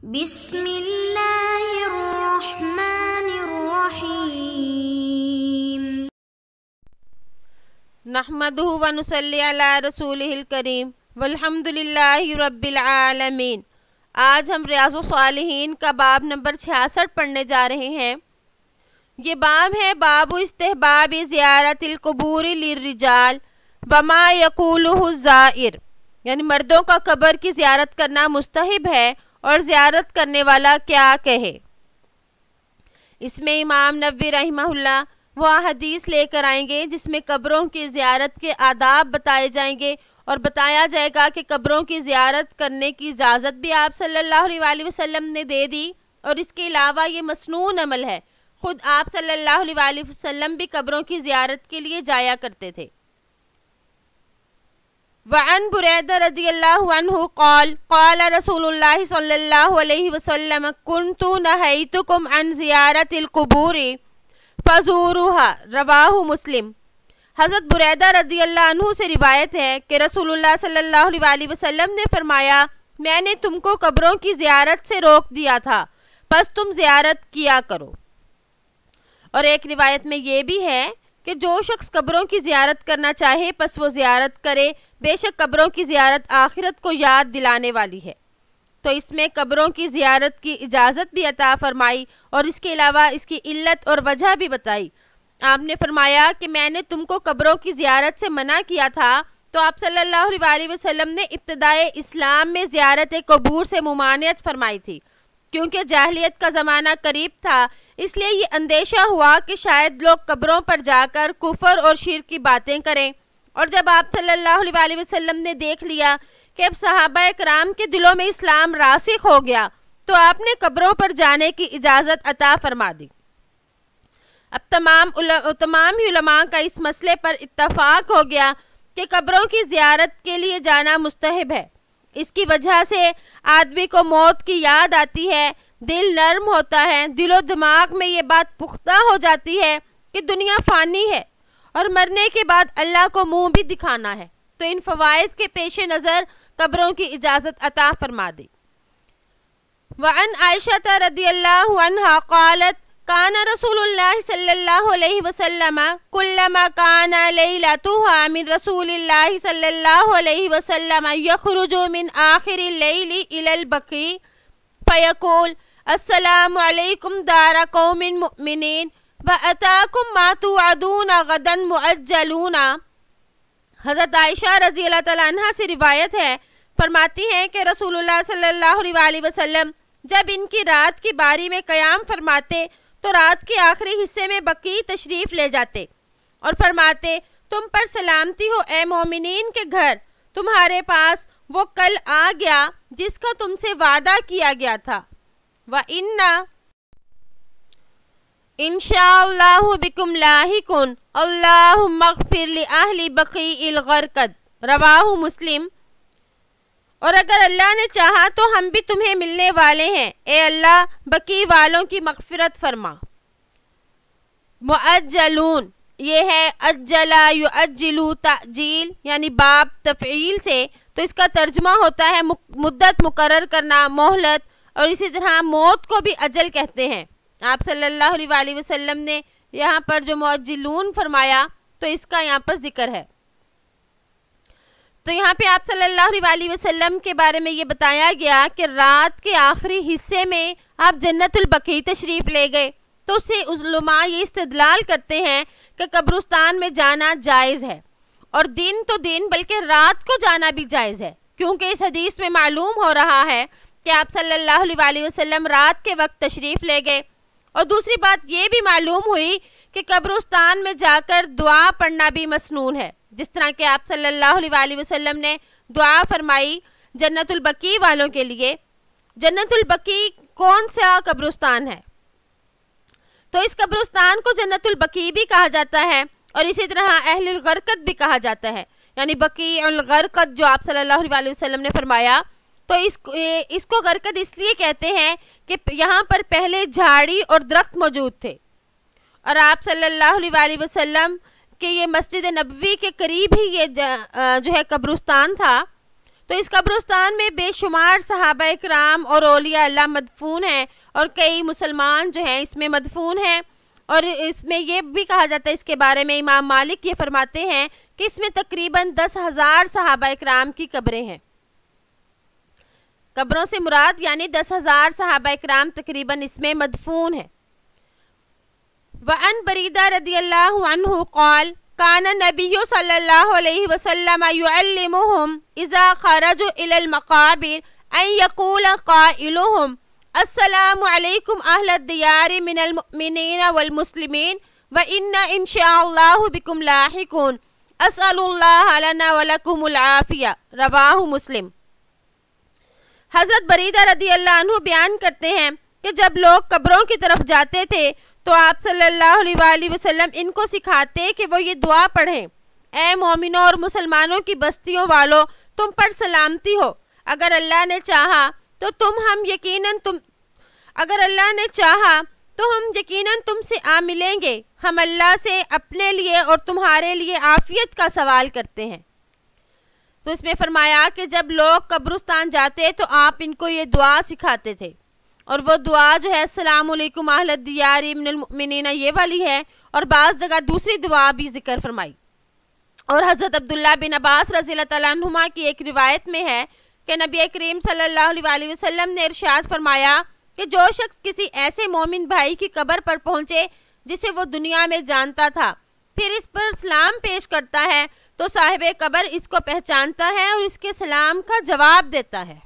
بسم اللہ الرحمن الرحیم نحمدہ و نصلی علی رسولہ الکریم والحمد للہ رب العالمین۔ آج ہم ریاض الصالحین کا باب نمبر 66 پڑھنے جا رہے ہیں۔ یہ باب ہے باب استحباب زیارت القبور للرجال وما یقولہ الزائر، یعنی مردوں کا قبر کی زیارت کرنا مستحب ہے اور زیارت کرنے والا کیا کہے۔ اس میں امام نووی رحمہ اللہ وہ حدیث لے کر آئیں گے جس میں قبروں کی زیارت کے آداب بتائے جائیں گے اور بتایا جائے گا کہ قبروں کی زیارت کرنے کی اجازت بھی آپ صلی اللہ علیہ وسلم نے دے دی، اور اس کے علاوہ یہ مسنون عمل ہے، خود آپ صلی اللہ علیہ وسلم بھی قبروں کی زیارت کے لیے جایا کرتے تھے۔ وعن بریدہ رضی اللہ عنہ قال قال رسول اللہ صلی اللہ علیہ وسلم کنت نہیتکم عن زیارت القبور فزوروها، رواہ مسلم۔ حضرت بریدہ رضی اللہ عنہ سے روایت ہے کہ رسول اللہ صلی اللہ علیہ وسلم نے فرمایا میں نے تم کو قبروں کی زیارت سے روک دیا تھا، پس تم زیارت کیا کرو۔ اور ایک روایت میں یہ بھی ہے کہ جو شخص قبروں کی زیارت کرنا چاہے پس وہ زیارت کرے، بے شک قبروں کی زیارت آخرت کو یاد دلانے والی ہے۔ تو اس میں قبروں کی زیارت کی اجازت بھی عطا فرمائی اور اس کے علاوہ اس کی علت اور وجہ بھی بتائی۔ آپ نے فرمایا کہ میں نے تم کو قبروں کی زیارت سے منع کیا تھا، تو آپ صلی اللہ علیہ وسلم نے ابتدائے اسلام میں زیارت قبور سے ممانعت فرمائی تھی، کیونکہ جاہلیت کا زمانہ قریب تھا، اس لیے یہ اندیشہ ہوا کہ شاید لوگ قبروں پر جا کر کفر اور شرک کی باتیں کریں۔ اور جب آپ صلی اللہ علیہ وسلم نے دیکھ لیا کہ اب صحابہ کرام کے دلوں میں اسلام راسخ ہو گیا، تو آپ نے قبروں پر جانے کی اجازت عطا فرما دی۔ اب تمام ہی علماء کا اس مسئلے پر اتفاق ہو گیا کہ قبروں کی زیارت کے لیے جانا مستحب ہے۔ اس کی وجہ سے آدمی کو موت کی یاد آتی ہے، دل نرم ہوتا ہے، دل و دماغ میں یہ بات پختہ ہو جاتی ہے کہ دنیا فانی ہے اور مرنے کے بعد اللہ کو منہ بھی دکھانا ہے، تو ان فوائد کے پیش نظر قبروں کی اجازت عطا فرما دی۔ وعن عائشہ رضی اللہ عنہا قالت کان رسول اللہ صلی اللہ علیہ وسلم کلما کان لیلتها من رسول اللہ صلی اللہ علیہ وسلم یخرج من آخر اللیل الى البقیع فیقول السلام علیکم دار قوم مؤمنین وَأَتَاكُمْ مَا تُوعَدُونَ غَدًا مُعَجَّلُونَ۔ حضرت عائشہ رضی اللہ تعالیٰ عنہ سے روایت ہے، فرماتی ہیں کہ رسول اللہ صلی اللہ علیہ وسلم جب ان کی رات کی باری میں قیام فرماتے تو رات کے آخری حصے میں بقیع تشریف لے جاتے اور فرماتے تم پر سلامتی ہو اے مومنین کے گھر، تمہارے پاس وہ کل آ گیا جس کا تم سے وعدہ کیا گیا تھا، وَإِنَّ انشاءاللہ بکم لاحقون اللہم اغفر لأہل بقیع الغرقد، رواہ مسلم۔ اور اگر اللہ نے چاہا تو ہم بھی تمہیں ملنے والے ہیں، اے اللہ بقیع والوں کی مغفرت فرما۔ معجلون یہ ہے اجلا یعجلو تعجیل، یعنی باب تفعیل سے، تو اس کا ترجمہ ہوتا ہے مدت مقرر کرنا، مہلت، اور اسی طرح موت کو بھی اجل کہتے ہیں۔ آپ صلی اللہ علیہ وسلم نے یہاں پر جو معجلون فرمایا تو اس کا یہاں پر ذکر ہے۔ تو یہاں پہ آپ صلی اللہ علیہ وسلم کے بارے میں یہ بتایا گیا کہ رات کے آخری حصے میں آپ جنت البقیع تشریف لے گئے، تو اس سے علماء یہ استدلال کرتے ہیں کہ قبرستان میں جانا جائز ہے، اور دن تو دن بلکہ رات کو جانا بھی جائز ہے، کیونکہ اس حدیث میں معلوم ہو رہا ہے کہ آپ صلی اللہ علیہ وسلم رات کے وقت تشریف لے گئے۔ اور دوسری بات یہ بھی معلوم ہوئی کہ قبرستان میں جا کر دعا پڑھنا بھی مسنون ہے، جس طرح کہ آپ صلی اللہ علیہ وسلم نے دعا فرمائی جنت البقیع والوں کے لیے۔ جنت البقیع کون سا قبرستان ہے؟ تو اس قبرستان کو جنت البقیع بھی کہا جاتا ہے، اور اسی طرح اہل الغرقد بھی کہا جاتا ہے، یعنی بقیع الغرقد جو آپ صلی اللہ علیہ وسلم نے فرمایا، تو اس کو غرقد اس لیے کہتے ہیں کہ یہاں پر پہلے جھاڑی اور درخت موجود تھے، اور آپ صلی اللہ علیہ وسلم کہ یہ مسجد نبوی کے قریب ہی یہ جو ہے قبرستان تھا، تو اس قبرستان میں بے شمار صحابہ کرام اور اولیاء اللہ مدفون ہیں، اور کئی مسلمان جو ہیں اس میں مدفون ہیں۔ اور اس میں یہ بھی کہا جاتا ہے اس کے بارے میں، امام مالک یہ فرماتے ہیں کہ اس میں تقریباً 10,000 صحابہ کرام کی قبریں ہیں۔ قبروں سے مراد یعنی 10,000 صحابہ کرام تقریباً اس میں مدفون ہیں۔ وعن بریدہ رضی اللہ عنہ قال کان نبی صلی اللہ علیہ وسلم یعلمہم اذا خرجوا الی المقابر ان یقول قائلہم السلام علیکم اہل الدیار من المؤمنین والمسلمین وإنا ان شاء اللہ بکم لاحقون اسأل اللہ لنا ولکم العافیہ، رواہ مسلم۔ حضرت بریدہ رضی اللہ عنہ بیان کرتے ہیں کہ جب لوگ قبروں کی طرف جاتے تھے تو آپ صلی اللہ علیہ وآلہ وسلم ان کو سکھاتے کہ وہ یہ دعا پڑھیں: اے مومنوں اور مسلمانوں کی بستیوں والوں، تم پر سلامتی ہو، اگر اللہ نے چاہا تو ہم یقیناً تم سے آ ملیں گے، ہم اللہ سے اپنے لیے اور تمہارے لیے عافیت کا سوال کرتے ہیں۔ تو اس میں فرمایا کہ جب لوگ قبرستان جاتے تو آپ ان کو یہ دعا سکھاتے تھے، اور وہ دعا جو ہے السلام علیکم اہل الدیار من المؤمنین یہ والی ہے، اور بعض جگہ دوسری دعا بھی ذکر فرمائی۔ اور حضرت عبداللہ بن عباس رضی اللہ تعالیٰ عنہما کی ایک روایت میں ہے کہ نبی کریم صلی اللہ علیہ وآلہ وسلم نے ارشاد فرمایا کہ جو شخص کسی ایسے مومن بھائی کی قبر پر پہنچے جسے وہ دنیا میں جانتا تھا، پھر اس پر سلام پیش کرتا ہے تو صاحب قبر اس کو پہچانتا ہے اور اس کے سلام کا جواب دیتا ہے۔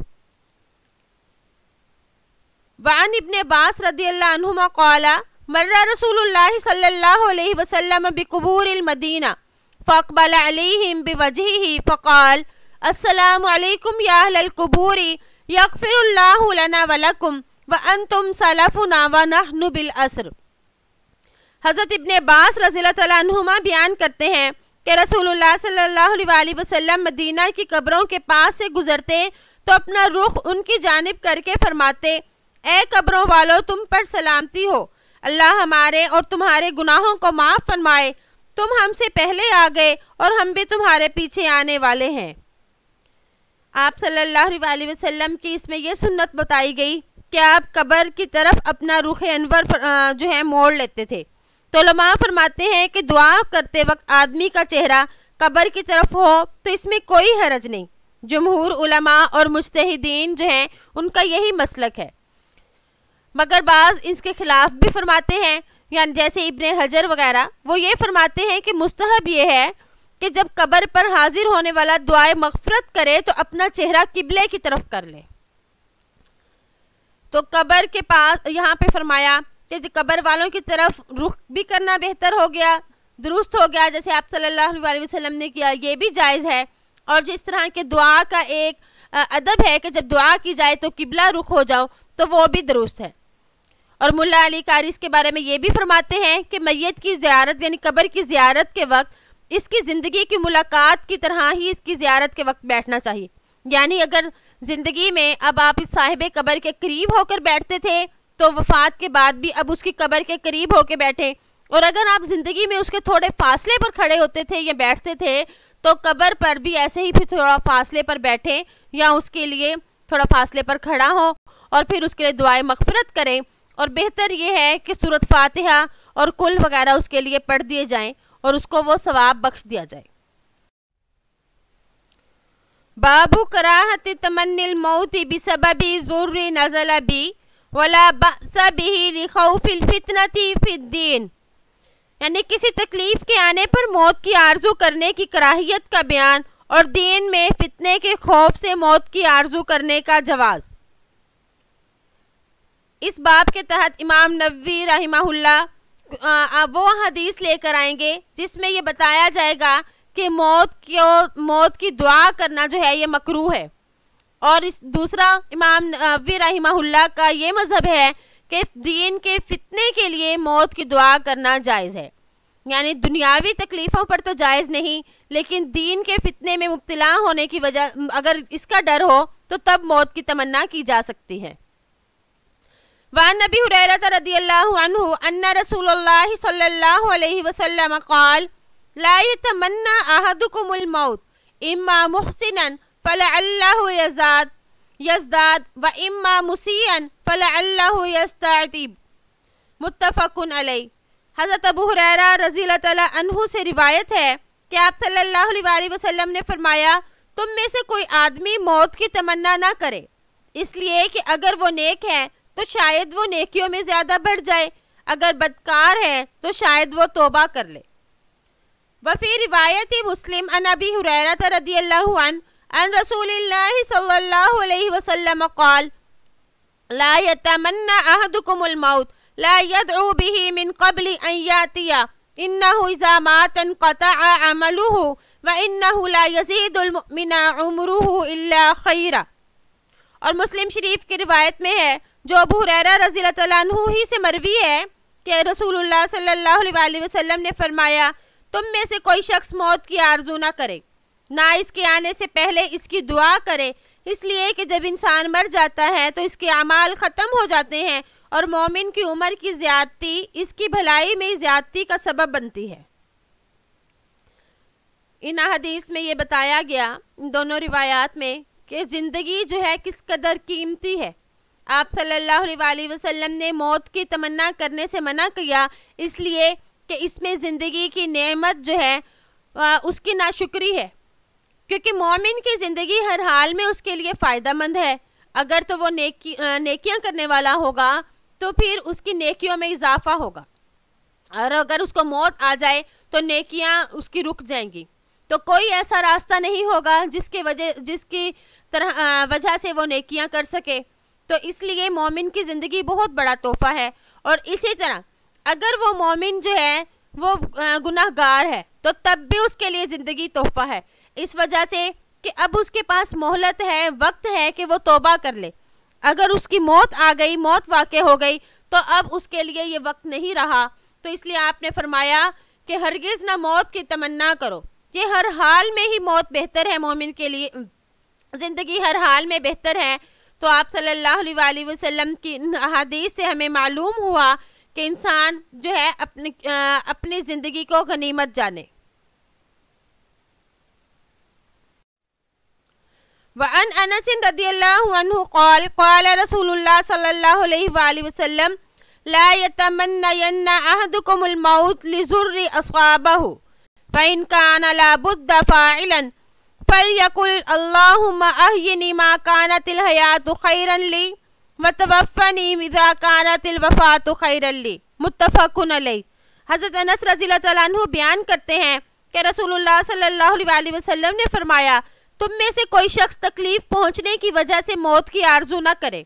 وعن ابن عباس رضی اللہ عنہما قال مر رسول اللہ صلی اللہ علیہ وسلم بقبور المدینہ فاقبل علیہم بوجہہ فقال السلام علیکم یا اہل القبور یغفر اللہ لنا ولکم وانتم سلفنا ونحن بالعصر۔ حضرت ابن عباس رضی اللہ تعالیٰ عنہما بیان کرتے ہیں کہ رسول اللہ صلی اللہ علیہ وآلہ وسلم مدینہ کی قبروں کے پاس سے گزرتے تو اپنا رخ ان کی جانب کر کے فرماتے: اے قبروں والو، تم پر سلامتی ہو، اللہ ہمارے اور تمہارے گناہوں کو معاف فرمائے، تم ہم سے پہلے آ گئے اور ہم بھی تمہارے پیچھے آنے والے ہیں۔ آپ صلی اللہ علیہ وآلہ وسلم کی اس میں یہ سنت بتائی گئی کہ آپ قبر کی طرف اپنا رخ انور جو ہے موڑ لیتے تھے۔ تو علماء فرماتے ہیں کہ دعا کرتے وقت آدمی کا چہرہ قبر کی طرف ہو تو اس میں کوئی حرج نہیں۔ جمہور علماء اور مجتہدین جو ہیں ان کا یہی مسلک ہے، مگر بعض اس کے خلاف بھی فرماتے ہیں، یعنی جیسے ابن حجر وغیرہ، وہ یہ فرماتے ہیں کہ مستحب یہ ہے کہ جب قبر پر حاضر ہونے والا دعائے مغفرت کرے تو اپنا چہرہ قبلے کی طرف کر لے۔ تو قبر کے پاس یہاں پہ فرمایا کہ قبر والوں کی طرف رخ بھی کرنا بہتر ہو گیا، درست ہو گیا، جیسے آپ صلی اللہ علیہ وسلم نے کیا، یہ بھی جائز ہے۔ اور جس طرح کے دعا کا ایک ادب ہے کہ جب دعا کی جائے تو قبلہ رخ ہو جاؤ، تو وہ بھی درست ہے۔ اور ملا علی قاری اس کے بارے میں یہ بھی فرماتے ہیں کہ میت کی زیارت یعنی قبر کی زیارت کے وقت اس کی زندگی کی ملاقات کی طرح ہی اس کی زیارت کے وقت بیٹھنا چاہیے۔ یعنی اگر زندگی میں اب آپ اس صاحب قبر کے قریب ہو کر بیٹھتے تھے تو وفات کے بعد بھی اب اس کی قبر کے قریب ہو کے بیٹھیں، اور اگر آپ زندگی میں اس کے تھوڑے فاصلے پر کھڑے ہوتے تھے یا بیٹھتے تھے تو قبر پر بھی ایسے ہی پھر تھوڑا فاصلے پر بیٹھیں یا اس کے لیے تھوڑا فاصلے پر کھڑا ہو اور پھر اس کے لیے دعائیں مغفرت کریں۔ اور بہتر یہ ہے کہ سورۃ فاتحہ اور کل وغیرہ اس کے لیے پڑھ دیے جائیں اور اس کو وہ ثواب بخش دیا جائے۔ باب کراہت تمنی الموت بسبب ضر نزل بی ولا بأس به لخوف الفتنة فی الدین، یعنی کسی تکلیف کے آنے پر موت کی آرزو کرنے کی کراہیت کا بیان اور دین میں فتنے کے خوف سے موت کی آرزو کرنے کا جواز۔ اس باب کے تحت امام نووی رحمہ اللہ وہ حدیث لے کر آئیں گے جس میں یہ بتایا جائے گا کہ موت کی دعا کرنا جو ہے یہ مکروہ ہے، اور اس دوسرا امام نووی رحمہ اللہ کا یہ مذہب ہے کہ دین کے فتنے کے لیے موت کی دعا کرنا جائز ہے۔ یعنی دنیاوی تکلیفوں پر تو جائز نہیں، لیکن دین کے فتنے میں مبتلا ہونے کی وجہ اگر اس کا ڈر ہو تو تب موت کی تمنا کی جا سکتی ہے۔ وعن ابی ہریرہ رضی اللہ عنہ ان رسول اللہ صلی اللہ علیہ وسلم قال لا يتمنى احدكم الموت اما محسنا فلعلہ یزداد وإما مسیئا فلعلہ یستعتب، متفق علیہ۔ حضرت ابو ہریرہ رضی اللہ تعالیٰ عنہ سے روایت ہے کہ آپ صلی اللہ علیہ وسلم نے فرمایا تم میں سے کوئی آدمی موت کی تمنا نہ کرے، اس لیے کہ اگر وہ نیک ہے تو شاید وہ نیکیوں میں زیادہ بڑھ جائے، اگر بدکار ہے تو شاید وہ توبہ کر لے۔ وفی روایت مسلم عن ابی ہریرہ رضی اللہ عنہ عن رسول اللہ صلی اللہ علیہ وسلم قال لا يتمنى احدكم الموت لا يدعو به من قبل ان ياتي انه اذا مات انقطع عمله وانه لا يزيد المؤمن عمره الا خيرا۔ اور مسلم شریف کی روایت میں ہے جو ابو ہریرہ رضی اللہ تعالیٰ عنہ ہی سے مروی ہے کہ رسول اللہ صلی اللہ علیہ وسلم نے فرمایا تم میں سے کوئی شخص موت کی آرزو نہ کرے، نہ اس کے آنے سے پہلے اس کی دعا کرے، اس لیے کہ جب انسان مر جاتا ہے تو اس کے اعمال ختم ہو جاتے ہیں اور مومن کی عمر کی زیادتی اس کی بھلائی میں زیادتی کا سبب بنتی ہے۔ ان حدیث میں یہ بتایا گیا ان دونوں روایات میں کہ زندگی جو ہے کس قدر قیمتی ہے۔ آپ صلی اللہ علیہ وسلم نے موت کی تمنا کرنے سے منع کیا اس لیے کہ اس میں زندگی کی نعمت جو ہے اس کی ناشکری ہے، کیونکہ مومن کی زندگی ہر حال میں اس کے لیے فائدہ مند ہے۔ اگر تو وہ نیکیاں کرنے والا ہوگا تو پھر اس کی نیکیوں میں اضافہ ہوگا، اور اگر اس کو موت آ جائے تو نیکیاں اس کی رک جائیں گی، تو کوئی ایسا راستہ نہیں ہوگا جس کی وجہ سے وہ نیکیاں کر سکے۔ تو اس لیے مومن کی زندگی بہت بڑا تحفہ ہے، اور اسی طرح اگر وہ مومن جو ہے وہ گناہ گار ہے تو تب بھی اس کے لیے زندگی تحفہ ہے، اس وجہ سے کہ اب اس کے پاس مہلت ہے، وقت ہے کہ وہ توبہ کر لے۔ اگر اس کی موت آ گئی، موت واقع ہو گئی تو اب اس کے لیے یہ وقت نہیں رہا، تو اس لیے آپ نے فرمایا کہ ہرگز نہ موت کی تمنا کرو، یہ ہر حال میں ہی موت بہتر ہے، مومن کے لیے زندگی ہر حال میں بہتر ہے۔ تو آپ صلی اللہ علیہ وسلم کی احادیث سے ہمیں معلوم ہوا کہ انسان جو ہے اپنی زندگی کو غنیمت جانے۔ وعن انس رضی اللہ عنہ قال قال رسول اللہ صلی اللہ علیہ وسلم لا يتمنين احدكم الموت لضر اصابه فإن كان لا بد فاعلا فليقل اللهم احيني ما كانت الحياة خيرا لي وتوفني اذا كانت الوفاة خيرا لي، متفق علیہ۔ حضرت انس رضی اللہ تعالیٰ عنہ بیان کرتے ہیں کہ رسول اللہ صلی اللہ علیہ وسلم نے فرمایا تم میں سے کوئی شخص تکلیف پہنچنے کی وجہ سے موت کی آرزو نہ کرے،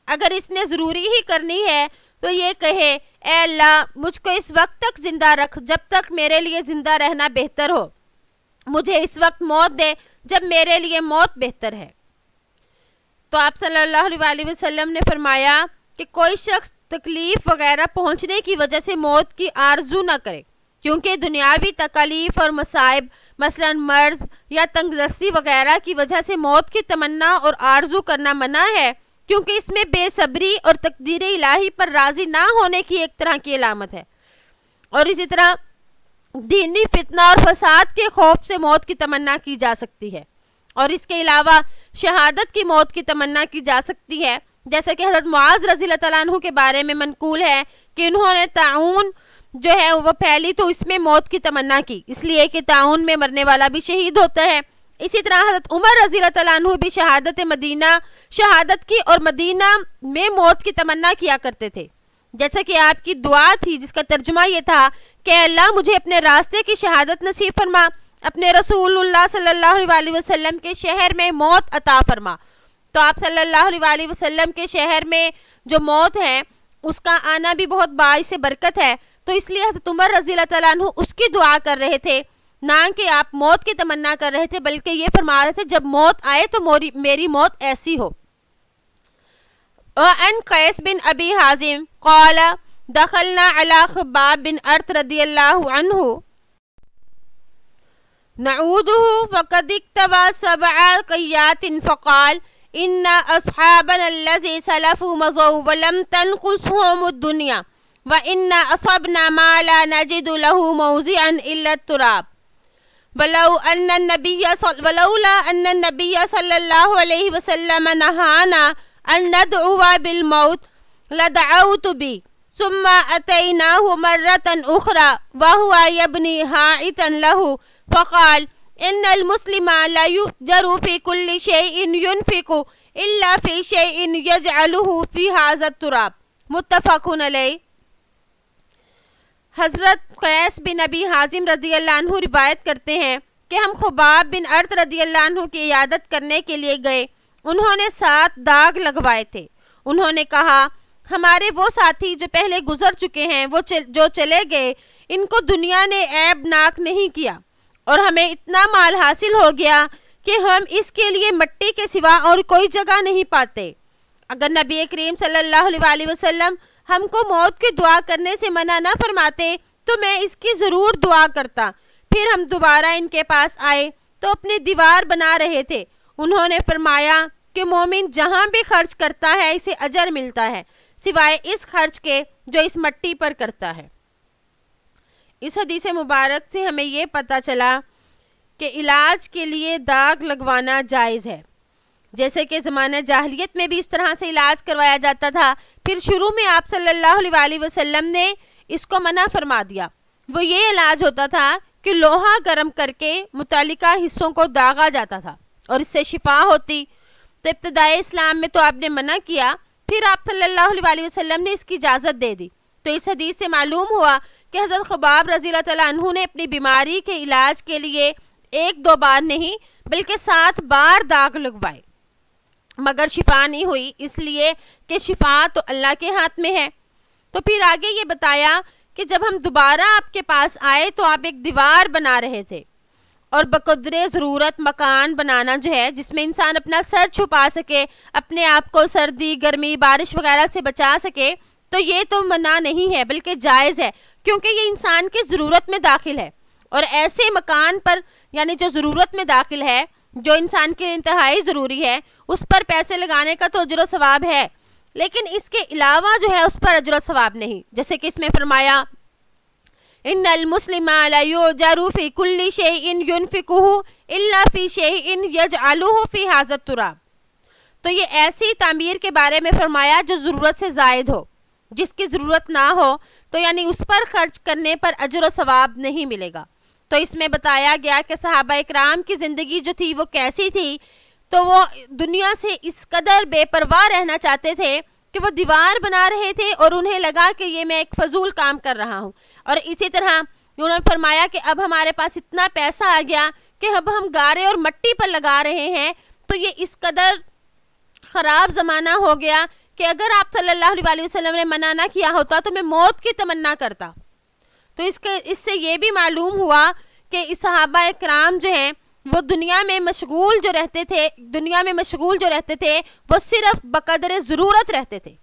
اگر اس نے ضروری ہی کرنی ہے تو یہ کہے اے اللہ مجھ کو اس وقت تک زندہ رکھ جب تک میرے لیے زندہ رہنا بہتر ہو، مجھے اس وقت موت دے جب میرے لیے موت بہتر ہے۔ تو آپ صلی اللہ علیہ وسلم نے فرمایا کہ کوئی شخص تکلیف وغیرہ پہنچنے کی وجہ سے موت کی آرزو نہ کرے، کیونکہ دنیاوی تکالیف اور مصائب مثلا مرض یا تنگ دستی وغیرہ کی وجہ سے موت کی تمنا اور آرزو کرنا منع ہے، کیونکہ اس میں بے صبری اور تقدیر الہی پر راضی نہ ہونے کی ایک طرح کی علامت ہے، اور اسی طرح دینی فتنہ اور فساد کے خوف سے موت کی تمنا کی جا سکتی ہے، اور اس کے علاوہ شہادت کی موت کی تمنا کی جا سکتی ہے، جیسا کہ حضرت معاذ رضی اللہ تعالیٰ عنہ کے بارے میں منقول ہے کہ انہوں نے طاعون جو ہے وہ پھیلی تو اس میں موت کی تمنا کی، اس لیے کہ طاعون میں مرنے والا بھی شہید ہوتا ہے۔ اسی طرح حضرت عمر رضی اللہ تعالیٰ عنہ بھی شہادت کی اور مدینہ میں موت کی تمنا کیا کرتے تھے، جیسا کہ آپ کی دعا تھی جس کا ترجمہ یہ تھا کہ اللہ مجھے اپنے راستے کی شہادت نصیب فرما، اپنے رسول اللہ صلی اللہ علیہ وسلم کے شہر میں موت عطا فرما۔ تو آپ صلی اللہ علیہ وسلم کے شہر میں جو موت ہے اس کا آنا بھی بہت باعث برکت ہے، تو اس لیے حضرت عمر رضی اللہ تعالیٰ عنہ اس کی دعا کر رہے تھے، نہ کہ آپ موت کی تمنا کر رہے تھے، بلکہ یہ فرما رہے تھے جب موت آئے تو میری موت ایسی ہو۔ وعن قیس بن ابی حازم قال دخلنا علی خباب بن ارت رضی اللہ عنہ نعوده فقد اكتبى 7 قيات فقال ان اصحابنا الذي سلفوا مضوا ولم تنقصهم الدنيا وان اصبنا ما لا نجد له موضعا الا التراب ولولا ان النبی صلی اللہ علیہ وسلم نہانا ان ندعو بالموت لدعوت بی ثم اتیناہ مرۃ اخرى وهو یبنی حائطا له فقال ان المسلم لا یؤجر فی کل شیء ينفق الا فی شیء یجعلہ فی ھذا التراب، متفق علیہ۔ حضرت قیس بن ابی حازم رضی اللہ عنہ روایت کرتے ہیں کہ ہم خباب بن ارت رضی اللہ عنہ کی عیادت کرنے کے لیے گئے۔ انہوں نے 7 داغ لگوائے تھے۔ انہوں نے کہا ہمارے وہ ساتھی جو پہلے گزر چکے ہیں وہ جو چلے گئے، ان کو دنیا نے عیب ناک نہیں کیا اور ہمیں اتنا مال حاصل ہو گیا کہ ہم اس کے لیے مٹی کے سوا اور کوئی جگہ نہیں پاتے۔ اگر نبی کریم صلی اللہ علیہ وسلم ہم کو موت کی دعا کرنے سے منع نہ فرماتے تو میں اس کی ضرور دعا کرتا۔ پھر ہم دوبارہ ان کے پاس آئے تو اپنی دیوار بنا رہے تھے۔ انہوں نے فرمایا کہ مومن جہاں بھی خرچ کرتا ہے اسے اجر ملتا ہے، سوائے اس خرچ کے جو اس مٹی پر کرتا ہے۔ اس حدیث مبارک سے ہمیں یہ پتہ چلا کہ علاج کے لیے داغ لگوانا جائز ہے، جیسے کہ زمانہ جاہلیت میں بھی اس طرح سے علاج کروایا جاتا تھا۔ پھر شروع میں آپ صلی اللہ علیہ وسلم نے اس کو منع فرما دیا۔ وہ یہ علاج ہوتا تھا کہ لوہا گرم کر کے متعلقہ حصوں کو داغا جاتا تھا اور اس سے شفا ہوتی۔ تو ابتدائی اسلام میں تو آپ نے منع کیا، پھر آپ صلی اللہ علیہ وسلم نے اس کی اجازت دے دی۔ تو اس حدیث سے معلوم ہوا کہ حضرت خباب رضی اللہ تعالیٰ عنہ نے اپنی بیماری کے علاج کے لیے 1-2 بار نہیں بلکہ 7 بار داغ لگوائے، مگر شفا نہیں ہوئی، اس لیے کہ شفا تو اللہ کے ہاتھ میں ہے۔ تو پھر آگے یہ بتایا کہ جب ہم دوبارہ آپ کے پاس آئے تو آپ ایک دیوار بنا رہے تھے اور بقدر ضرورت مکان بنانا جو ہے جس میں انسان اپنا سر چھپا سکے، اپنے آپ کو سردی گرمی بارش وغیرہ سے بچا سکے، تو یہ تو منع نہیں ہے بلکہ جائز ہے، کیونکہ یہ انسان کی ضرورت میں داخل ہے۔ اور ایسے مکان پر یعنی جو ضرورت میں داخل ہے، جو انسان کے انتہائی ضروری ہے، اس پر پیسے لگانے کا تو اجر و ثواب ہے، لیکن اس کے علاوہ جو ہے اس پر اجر و ثواب نہیں۔ جیسے کہ اس میں فرمایا ان المسلم لا یؤجر فی کل شیء ينفقه الا فی شیء یجعلہ فی ھذا التراب۔ تو یہ ایسی تعمیر کے بارے میں فرمایا جو ضرورت سے زائد ہو، جس کی ضرورت نہ ہو تو یعنی اس پر خرچ کرنے پر اجر و ثواب نہیں ملے گا۔ تو اس میں بتایا گیا کہ صحابہ اکرام کی زندگی جو تھی وہ کیسی تھی، تو وہ دنیا سے اس قدر بے پرواہ رہنا چاہتے تھے کہ وہ دیوار بنا رہے تھے اور انہیں لگا کہ یہ میں ایک فضول کام کر رہا ہوں۔ اور اسی طرح انہوں نے فرمایا کہ اب ہمارے پاس اتنا پیسہ آ گیا کہ اب ہم گارے اور مٹی پر لگا رہے ہیں، تو یہ اس قدر خراب زمانہ ہو گیا کہ اگر آپ صلی اللہ علیہ وسلم نے منع نہ کیا ہوتا تو میں موت کی تمنا کرتا۔ تو اس سے یہ بھی معلوم ہوا کہ صحابہ اکرام جو ہیں وہ دنیا میں مشغول جو رہتے تھے وہ صرف بقدر ضرورت رہتے تھے۔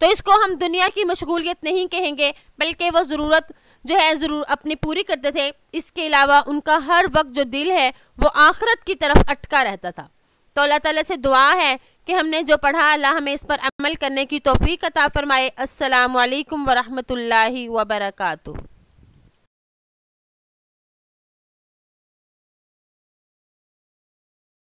تو اس کو ہم دنیا کی مشغولیت نہیں کہیں گے بلکہ وہ ضرورت جو ہے اپنی پوری کرتے تھے۔ اس کے علاوہ ان کا ہر وقت جو دل ہے وہ آخرت کی طرف اٹکا رہتا تھا۔ تو اللہ تعالیٰ سے دعا ہے کہ ہم نے جو پڑھا اللہ ہمیں اس پر عمل کرنے کی توفیق عطا فرمائے۔ السلام علیکم ورحمۃ اللہ وبرکاتہ۔